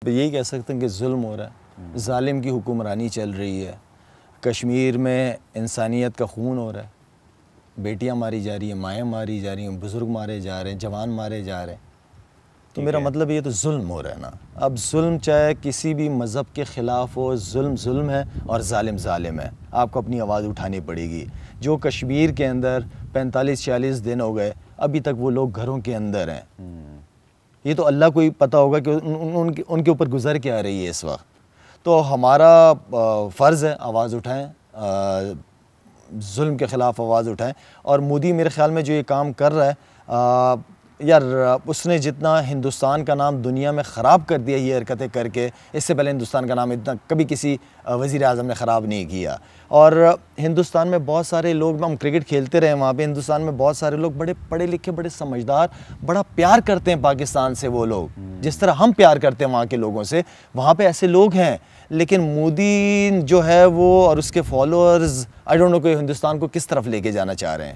तो यही कह सकते हैं कि जुल्म हो रहा है, जालिम की हुक्मरानी चल रही है। कश्मीर में इंसानियत का खून हो रहा है, बेटियां मारी जा रही हैं, माएँ मारी जा रही हैं, बुज़ुर्ग मारे जा रहे हैं, जवान मारे जा रहे हैं। तो मेरा मतलब ये तो जुल्म हो रहा है ना। अब जुल्म चाहे किसी भी मज़हब के ख़िलाफ़ हो, जुल्म जुल्म है और जालिम जालिम है। आपको अपनी आवाज़ उठानी पड़ेगी। जो कश्मीर के अंदर 45-46 दिन हो गए, अभी तक वो लोग घरों के अंदर हैं। ये तो अल्लाह को ही पता होगा कि उनके ऊपर गुजर क्या रही है इस वक्त। तो हमारा फ़र्ज़ है आवाज़ उठाएं, जुल्म के ख़िलाफ़ आवाज़ उठाएं। और मोदी मेरे ख़्याल में जो ये काम कर रहा है, यार उसने जितना हिंदुस्तान का नाम दुनिया में ख़राब कर दिया ये हरकतें करके, इससे पहले हिंदुस्तान का नाम इतना कभी किसी वज़ीर आज़म ने ख़राब नहीं किया। और हिंदुस्तान में बहुत सारे लोग, हम क्रिकेट खेलते रहे वहाँ पे, हिंदुस्तान में बहुत सारे लोग बड़े पढ़े लिखे, बड़े समझदार, बड़ा प्यार करते हैं पाकिस्तान से। वो लोग जिस तरह हम प्यार करते हैं वहाँ के लोगों से, वहाँ पे ऐसे लोग हैं। लेकिन मोदी जो है वो और उसके फॉलोअर्स, आई डोंट नो कि हिंदुस्तान को किस तरफ लेके जाना चाह रहे हैं।